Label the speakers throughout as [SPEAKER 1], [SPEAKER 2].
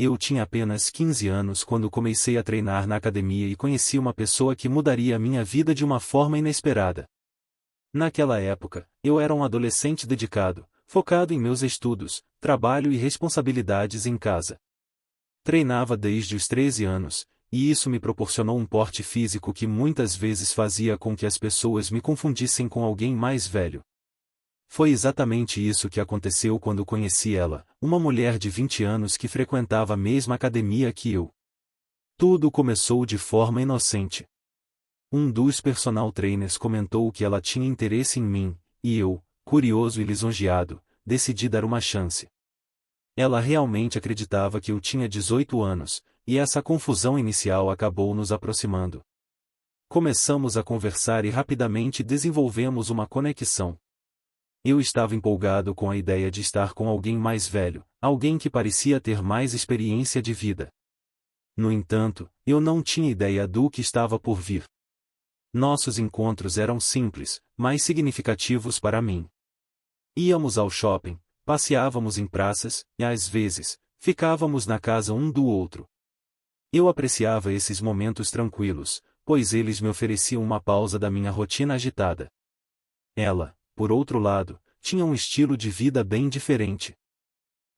[SPEAKER 1] Eu tinha apenas 15 anos quando comecei a treinar na academia e conheci uma pessoa que mudaria a minha vida de uma forma inesperada. Naquela época, eu era um adolescente dedicado, focado em meus estudos, trabalho e responsabilidades em casa. Treinava desde os 13 anos, e isso me proporcionou um porte físico que muitas vezes fazia com que as pessoas me confundissem com alguém mais velho. Foi exatamente isso que aconteceu quando conheci ela, uma mulher de 20 anos que frequentava a mesma academia que eu. Tudo começou de forma inocente. Um dos personal trainers comentou que ela tinha interesse em mim, e eu, curioso e lisonjeado, decidi dar uma chance. Ela realmente acreditava que eu tinha 18 anos, e essa confusão inicial acabou nos aproximando. Começamos a conversar e rapidamente desenvolvemos uma conexão. Eu estava empolgado com a ideia de estar com alguém mais velho, alguém que parecia ter mais experiência de vida. No entanto, eu não tinha ideia do que estava por vir. Nossos encontros eram simples, mas significativos para mim. Íamos ao shopping, passeávamos em praças, e às vezes, ficávamos na casa um do outro. Eu apreciava esses momentos tranquilos, pois eles me ofereciam uma pausa da minha rotina agitada. Ela, por outro lado, tinha um estilo de vida bem diferente.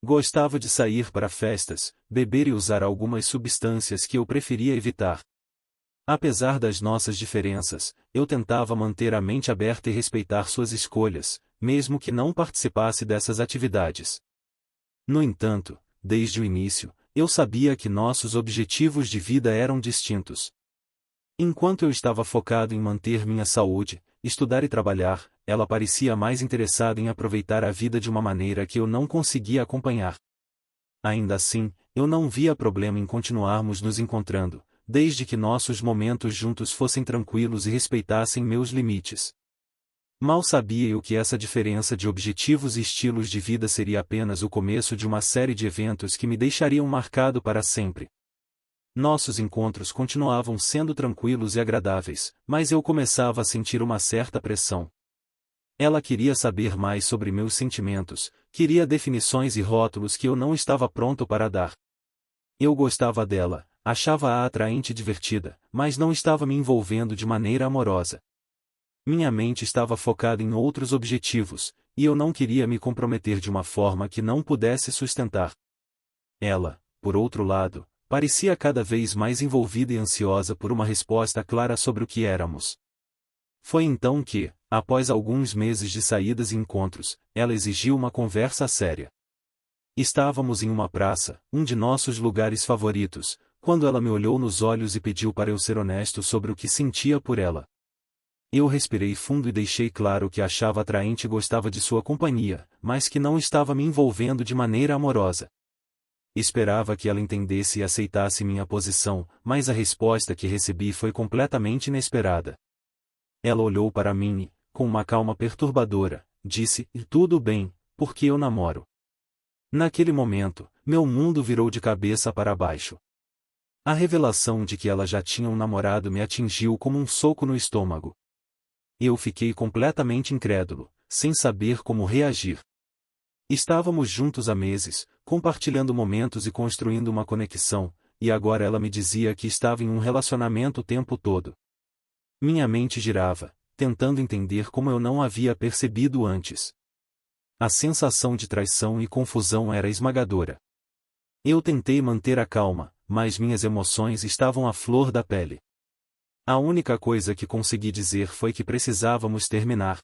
[SPEAKER 1] Gostava de sair para festas, beber e usar algumas substâncias que eu preferia evitar. Apesar das nossas diferenças, eu tentava manter a mente aberta e respeitar suas escolhas, mesmo que não participasse dessas atividades. No entanto, desde o início, eu sabia que nossos objetivos de vida eram distintos. Enquanto eu estava focado em manter minha saúde, estudar e trabalhar, ela parecia mais interessada em aproveitar a vida de uma maneira que eu não conseguia acompanhar. Ainda assim, eu não via problema em continuarmos nos encontrando, desde que nossos momentos juntos fossem tranquilos e respeitassem meus limites. Mal sabia eu que essa diferença de objetivos e estilos de vida seria apenas o começo de uma série de eventos que me deixariam marcado para sempre. Nossos encontros continuavam sendo tranquilos e agradáveis, mas eu começava a sentir uma certa pressão. Ela queria saber mais sobre meus sentimentos, queria definições e rótulos que eu não estava pronto para dar. Eu gostava dela, achava-a atraente e divertida, mas não estava me envolvendo de maneira amorosa. Minha mente estava focada em outros objetivos, e eu não queria me comprometer de uma forma que não pudesse sustentar. Ela, por outro lado, parecia cada vez mais envolvida e ansiosa por uma resposta clara sobre o que éramos. Foi então que, após alguns meses de saídas e encontros, ela exigiu uma conversa séria. Estávamos em uma praça, um de nossos lugares favoritos, quando ela me olhou nos olhos e pediu para eu ser honesto sobre o que sentia por ela. Eu respirei fundo e deixei claro que a achava atraente e gostava de sua companhia, mas que não estava me envolvendo de maneira amorosa. Esperava que ela entendesse e aceitasse minha posição, mas a resposta que recebi foi completamente inesperada. Ela olhou para mim e, com uma calma perturbadora, disse: "Tudo bem, porque eu namoro." Naquele momento, meu mundo virou de cabeça para baixo. A revelação de que ela já tinha um namorado me atingiu como um soco no estômago. Eu fiquei completamente incrédulo, sem saber como reagir. Estávamos juntos há meses, compartilhando momentos e construindo uma conexão, e agora ela me dizia que estava em um relacionamento o tempo todo. Minha mente girava, tentando entender como eu não havia percebido antes. A sensação de traição e confusão era esmagadora. Eu tentei manter a calma, mas minhas emoções estavam à flor da pele. A única coisa que consegui dizer foi que precisávamos terminar.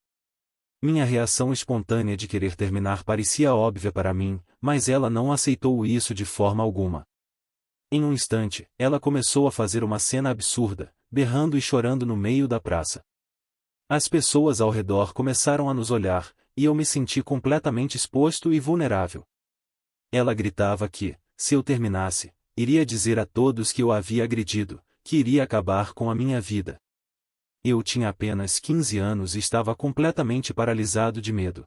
[SPEAKER 1] Minha reação espontânea de querer terminar parecia óbvia para mim, mas ela não aceitou isso de forma alguma. Em um instante, ela começou a fazer uma cena absurda, berrando e chorando no meio da praça. As pessoas ao redor começaram a nos olhar, e eu me senti completamente exposto e vulnerável. Ela gritava que, se eu terminasse, iria dizer a todos que eu a havia agredido, que iria acabar com a minha vida. Eu tinha apenas 15 anos e estava completamente paralisado de medo.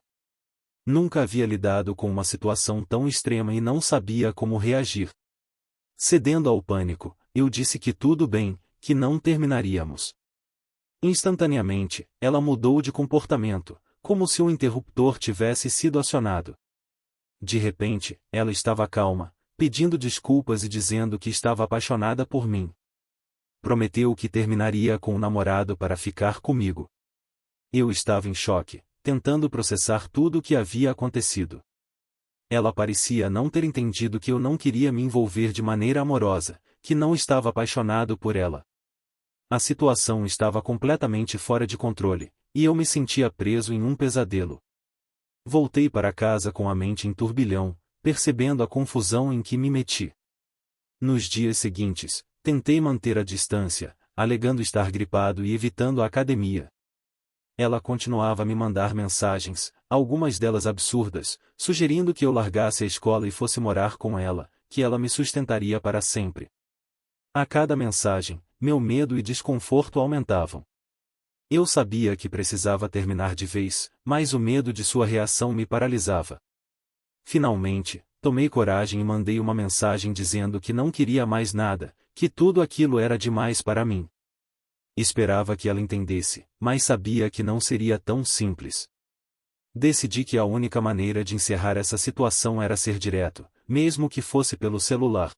[SPEAKER 1] Nunca havia lidado com uma situação tão extrema e não sabia como reagir. Cedendo ao pânico, eu disse que tudo bem, que não terminaríamos. Instantaneamente, ela mudou de comportamento, como se um interruptor tivesse sido acionado. De repente, ela estava calma, pedindo desculpas e dizendo que estava apaixonada por mim. Prometeu que terminaria com o namorado para ficar comigo. Eu estava em choque, tentando processar tudo o que havia acontecido. Ela parecia não ter entendido que eu não queria me envolver de maneira amorosa, que não estava apaixonado por ela. A situação estava completamente fora de controle, e eu me sentia preso em um pesadelo. Voltei para casa com a mente em turbilhão, percebendo a confusão em que me meti. Nos dias seguintes, tentei manter a distância, alegando estar gripado e evitando a academia. Ela continuava a me mandar mensagens, algumas delas absurdas, sugerindo que eu largasse a escola e fosse morar com ela, que ela me sustentaria para sempre. A cada mensagem, meu medo e desconforto aumentavam. Eu sabia que precisava terminar de vez, mas o medo de sua reação me paralisava. Finalmente, tomei coragem e mandei uma mensagem dizendo que não queria mais nada, que tudo aquilo era demais para mim. Esperava que ela entendesse, mas sabia que não seria tão simples. Decidi que a única maneira de encerrar essa situação era ser direto, mesmo que fosse pelo celular.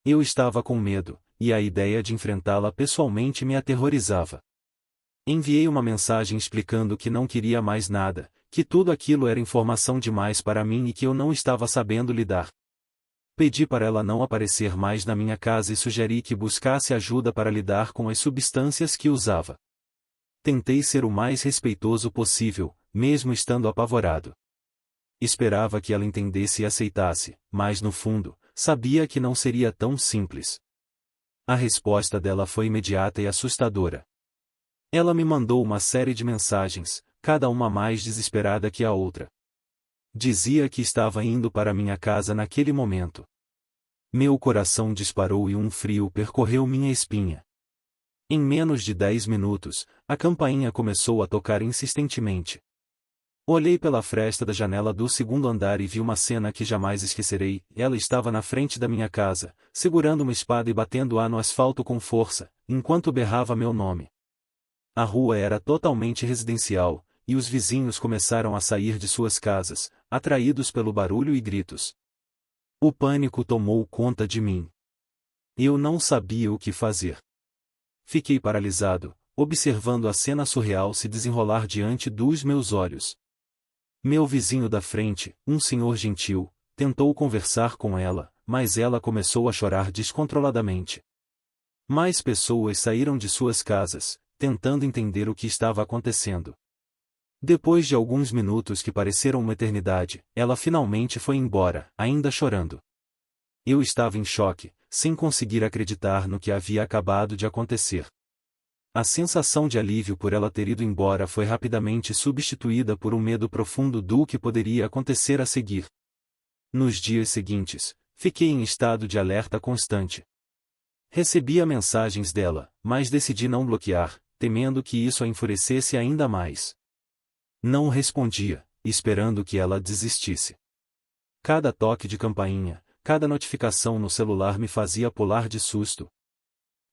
[SPEAKER 1] Eu estava com medo, e a ideia de enfrentá-la pessoalmente me aterrorizava. Enviei uma mensagem explicando que não queria mais nada, que tudo aquilo era informação demais para mim e que eu não estava sabendo lidar. Pedi para ela não aparecer mais na minha casa e sugeri que buscasse ajuda para lidar com as substâncias que usava. Tentei ser o mais respeitoso possível, mesmo estando apavorado. Esperava que ela entendesse e aceitasse, mas no fundo, sabia que não seria tão simples. A resposta dela foi imediata e assustadora. Ela me mandou uma série de mensagens, cada uma mais desesperada que a outra. Dizia que estava indo para minha casa naquele momento. Meu coração disparou e um frio percorreu minha espinha. Em menos de 10 minutos, a campainha começou a tocar insistentemente. Olhei pela fresta da janela do segundo andar e vi uma cena que jamais esquecerei. Ela estava na frente da minha casa, segurando uma espada e batendo-a no asfalto com força, enquanto berrava meu nome. A rua era totalmente residencial, e os vizinhos começaram a sair de suas casas, atraídos pelo barulho e gritos. O pânico tomou conta de mim. Eu não sabia o que fazer. Fiquei paralisado, observando a cena surreal se desenrolar diante dos meus olhos. Meu vizinho da frente, um senhor gentil, tentou conversar com ela, mas ela começou a chorar descontroladamente. Mais pessoas saíram de suas casas, tentando entender o que estava acontecendo. Depois de alguns minutos que pareceram uma eternidade, ela finalmente foi embora, ainda chorando. Eu estava em choque, sem conseguir acreditar no que havia acabado de acontecer. A sensação de alívio por ela ter ido embora foi rapidamente substituída por um medo profundo do que poderia acontecer a seguir. Nos dias seguintes, fiquei em estado de alerta constante. Recebia mensagens dela, mas decidi não bloquear, temendo que isso a enfurecesse ainda mais. Não respondia, esperando que ela desistisse. Cada toque de campainha, cada notificação no celular me fazia pular de susto.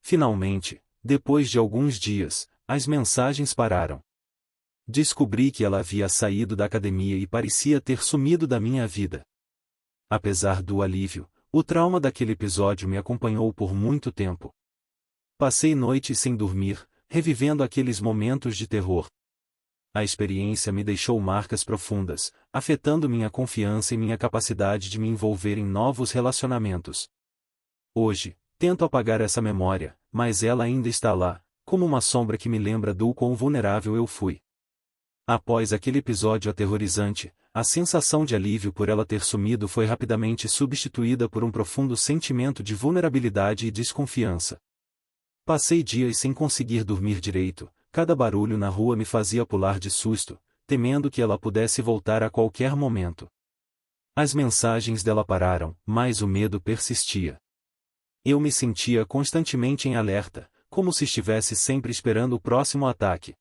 [SPEAKER 1] Finalmente, depois de alguns dias, as mensagens pararam. Descobri que ela havia saído da academia e parecia ter sumido da minha vida. Apesar do alívio, o trauma daquele episódio me acompanhou por muito tempo. Passei noites sem dormir, revivendo aqueles momentos de terror. A experiência me deixou marcas profundas, afetando minha confiança e minha capacidade de me envolver em novos relacionamentos. Hoje, tento apagar essa memória, mas ela ainda está lá, como uma sombra que me lembra do quão vulnerável eu fui. Após aquele episódio aterrorizante, a sensação de alívio por ela ter sumido foi rapidamente substituída por um profundo sentimento de vulnerabilidade e desconfiança. Passei dias sem conseguir dormir direito, cada barulho na rua me fazia pular de susto, temendo que ela pudesse voltar a qualquer momento. As mensagens dela pararam, mas o medo persistia. Eu me sentia constantemente em alerta, como se estivesse sempre esperando o próximo ataque.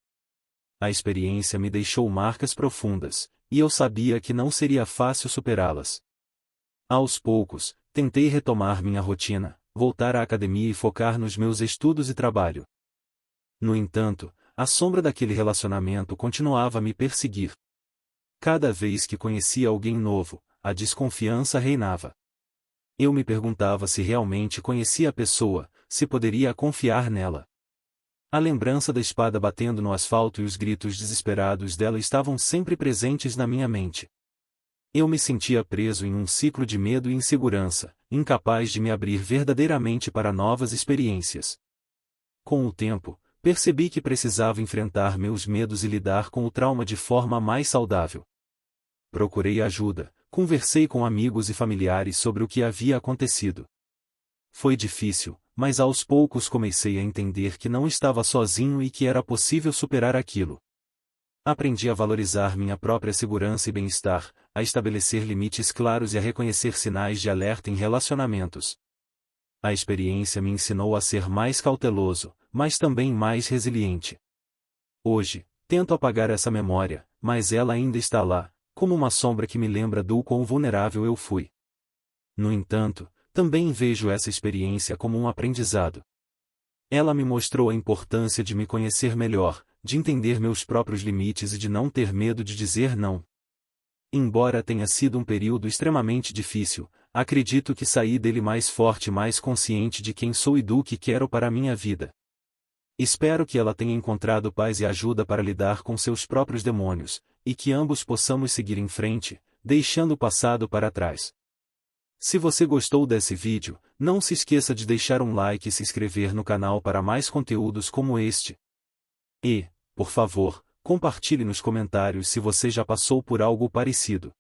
[SPEAKER 1] A experiência me deixou marcas profundas, e eu sabia que não seria fácil superá-las. Aos poucos, tentei retomar minha rotina, voltar à academia e focar nos meus estudos e trabalho. No entanto, a sombra daquele relacionamento continuava a me perseguir. Cada vez que conhecia alguém novo, a desconfiança reinava. Eu me perguntava se realmente conhecia a pessoa, se poderia confiar nela. A lembrança da espada batendo no asfalto e os gritos desesperados dela estavam sempre presentes na minha mente. Eu me sentia preso em um ciclo de medo e insegurança, incapaz de me abrir verdadeiramente para novas experiências. Com o tempo, percebi que precisava enfrentar meus medos e lidar com o trauma de forma mais saudável. Procurei ajuda, conversei com amigos e familiares sobre o que havia acontecido. Foi difícil, mas aos poucos comecei a entender que não estava sozinho e que era possível superar aquilo. Aprendi a valorizar minha própria segurança e bem-estar, a estabelecer limites claros e a reconhecer sinais de alerta em relacionamentos. A experiência me ensinou a ser mais cauteloso, mas também mais resiliente. Hoje, tento apagar essa memória, mas ela ainda está lá, como uma sombra que me lembra do quão vulnerável eu fui. No entanto, também vejo essa experiência como um aprendizado. Ela me mostrou a importância de me conhecer melhor, de entender meus próprios limites e de não ter medo de dizer não. Embora tenha sido um período extremamente difícil, acredito que saí dele mais forte e mais consciente de quem sou e do que quero para a minha vida. Espero que ela tenha encontrado paz e ajuda para lidar com seus próprios demônios, e que ambos possamos seguir em frente, deixando o passado para trás. Se você gostou desse vídeo, não se esqueça de deixar um like e se inscrever no canal para mais conteúdos como este. E, por favor, compartilhe nos comentários se você já passou por algo parecido.